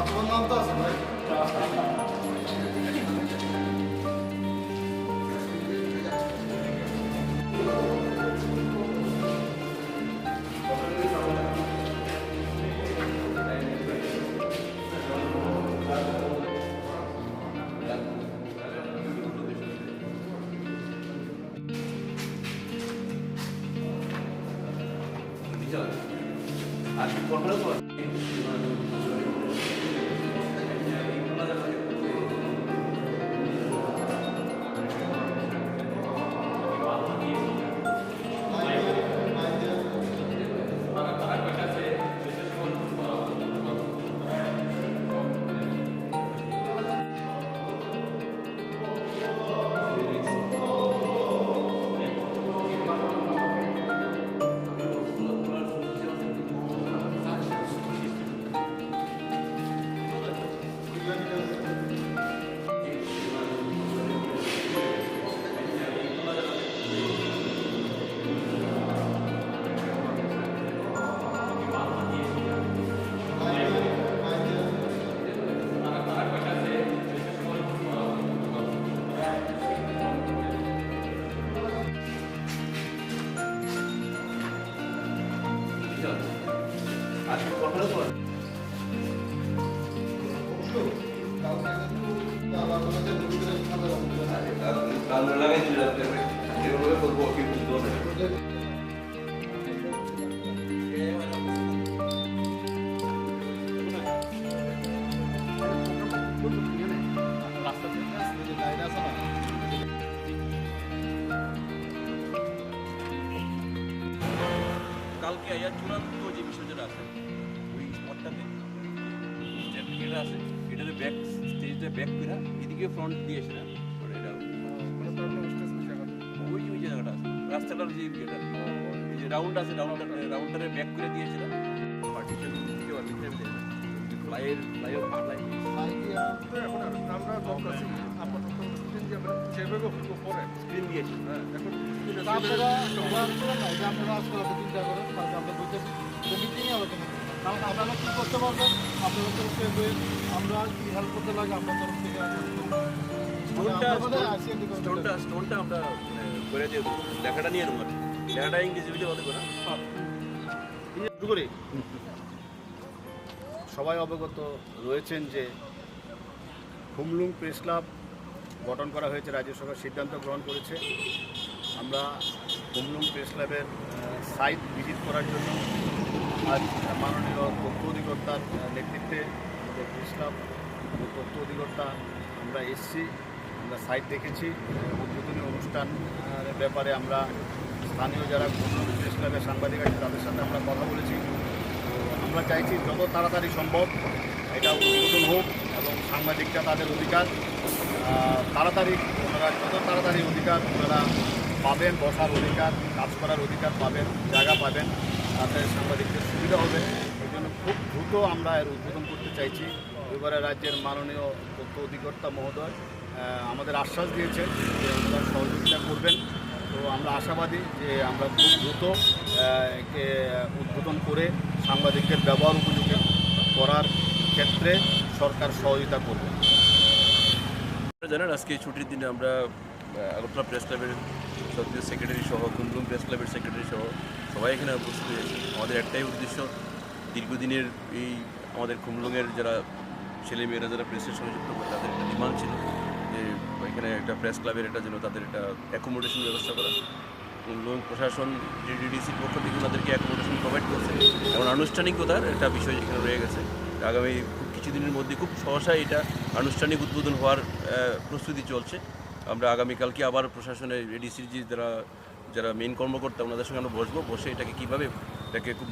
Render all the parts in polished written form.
তোমার নাম তো আছে ভাই। আর কর্পোরেট লাগাই দিলাম এভাবে করবো কি বুঝতে হবে কালকে আইয়া চূড়ান্ত যে বিষয় যেটা আছে ওই স্পটটাতে এটা আছে এটাতে ব্যাক স্টেজটা ব্যাক করে এদিকে ফ্রন্ট দিয়েছে না এটা ওই ওই জায়গাটা আছে রাস্তাটার যে এটা এই যে রাউন্ড আছে রাউন্ডারে ব্যাক করে দিয়েছে না পার্টিশন দিতে পারবে ভিতরে ফ্লাইওভার মারলাই এখন আমরা দরকার আপাতত যেভাবে পরে স্ক্রিন দিয়েছে এখন আপনারা আপনারা আসলে চিন্তা করেন তাহলে আমরা বুঝতেছি মিটিংয়ে আলোচনা কারণ আপনারা কী করতে পারবেন আপনাদের তরফ থেকে আমরা কী হেল্প করতে লাগে আপনার তরফ থেকে স্টোনটা আমরা করে দিয়ে লেখাটা নিয়ে নেবো লেখাটা ইংরেজিতে বলতে পারে শুরু করি। সবাই অবগত রয়েছেন যে হুমলুং প্রেস ক্লাব গঠন করা হয়েছে, রাজ্য সরকার সিদ্ধান্ত গ্রহণ করেছে। আমরা হুমলুং প্রেস ক্লাবের সাইট ভিজিট করার জন্য আজ মাননীয় তথ্য অধিকর্তার নেতৃত্বে আমাদের প্রেস ক্লাব তথ্য অধিকর্তা আমরা এসছি, আমরা সাইট দেখেছি। উদ্বোধনী অনুষ্ঠানের ব্যাপারে আমরা স্থানীয় যারা হুমলুং প্রেস ক্লাবের সাংবাদিক আছে তাদের সাথে আমরা কথা বলেছি। তো আমরা চাইছি যত তাড়াতাড়ি সম্ভব এটা উদ্বোধন হোক এবং সাংবাদিকরা তাদের অধিকার তাড়াতাড়ি ওনারা যত তাড়াতাড়ি অধিকার ওনারা পাবেন, বসার অধিকার, কাজ করার অধিকার পাবেন, জায়গা পাবেন, তাতে সাংবাদিকদের সুবিধা হবে। এই জন্য খুব দ্রুত আমরা এর উদ্বোধন করতে চাইছি। এবারে রাজ্যের মাননীয় তথ্য অধিকর্তা মহোদয় আমাদের আশ্বাস দিয়েছেন যে ওনারা সহযোগিতা করবেন তো আমরা আশাবাদী যে আমরা খুব দ্রুত একে উদ্বোধন করে সাংবাদিকদের ব্যবহার উপযোগী করার ক্ষেত্রে সরকার সহযোগিতা করবে। আপনারা জানেন আজকে ছুটির দিনে আমরা আগরতলা প্রেস ক্লাবের সক্রিয় সেক্রেটারি সহ কুমলুং প্রেস ক্লাবের সেক্রেটারি সহ সবাই এখানে উপস্থিত হয়েছি। আমাদের একটাই উদ্দেশ্য, দীর্ঘদিনের এই আমাদের কুমলুংয়ের যারা ছেলেমেয়েরা যারা প্রেসের সঙ্গে যুক্ত করে তাদের একটা ডিমান্ড ছিল যে এখানে একটা প্রেস ক্লাবের একটা জন্য তাদের একটা অ্যাকোমোডেশন ব্যবস্থা করা। কুমলুং প্রশাসন ডিডিডিসির পক্ষ থেকে ওনাদেরকে অ্যাকোমোডেশন প্রোভাইড করছে, এবং আনুষ্ঠানিকতার একটা বিষয় এখানে রয়ে গেছে। আগামী কিছুদিনের মধ্যে খুব সহসায় এটা আনুষ্ঠানিক উদ্বোধন হওয়ার প্রস্তুতি চলছে। আমরা আগামীকালকে আবার প্রশাসনের এডিসির যে যারা মেইন কর্মকর্তা ওনাদের সঙ্গে আমরা বসে এটাকে কীভাবে এটাকে খুব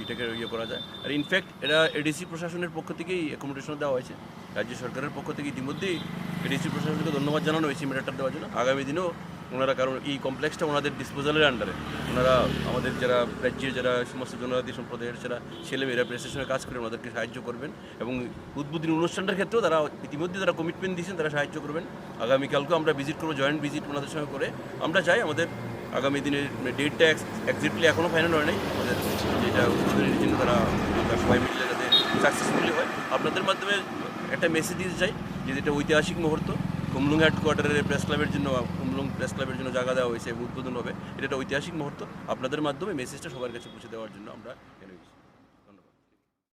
এটাকে ইয়ে করা যায়। আর ইনফ্যাক্ট এটা এডিসি প্রশাসনের পক্ষ থেকেই অ্যাকোমোডেশন দেওয়া হয়েছে, রাজ্য সরকারের পক্ষ থেকে ইতিমধ্যেই এডিসি প্রশাসনকে ধন্যবাদ জানানো হয়েছে ম্যাটারটা দেওয়ার জন্য। আগামী দিনেও ওনারা, কারণ এই কমপ্লেক্সটা ওনাদের ডিসপোজালের আন্ডারে, ওনারা আমাদের যারা রাজ্যের যারা সমস্ত জনজাতি সম্প্রদায়ের যারা ছেলেমেয়েরা প্রেসের সঙ্গে কাজ করে ওনাদেরকে সাহায্য করবেন, এবং উদ্বোধনী অনুষ্ঠানটার ক্ষেত্রেও তারা ইতিমধ্যে তারা কমিটমেন্ট দিয়েছেন, তারা সাহায্য করবেন। আগামীকালকেও আমরা ভিজিট করবো, জয়েন্ট ভিজিট ওনাদের সঙ্গে করে। আমরা চাই আমাদের আগামী দিনের ডেটটা এক্সাক্টলি এখনও ফাইনাল হয় নাই, আমাদের যেটা উদ্বোধনের জন্য তারা আমরা সবাই মিলে যাতে সাকসেসফুলি হয়। আপনাদের মাধ্যমে একটা মেসেজ দিতে চাই যে এটা ঐতিহাসিক মুহূর্ত। কুমলুং হেডকোয়ার্টারের প্রেস ক্লাবের জন্য, কুমলুং প্রেস ক্লাবের জন্য জায়গা দেওয়া হয়েছে এবং উদ্বোধন হবে, এটা একটা ঐতিহাসিক মুহূর্ত। আপনাদের মাধ্যমে মেসেজটা সবার কাছে পৌঁছে দেওয়ার জন্য আমরা এখানে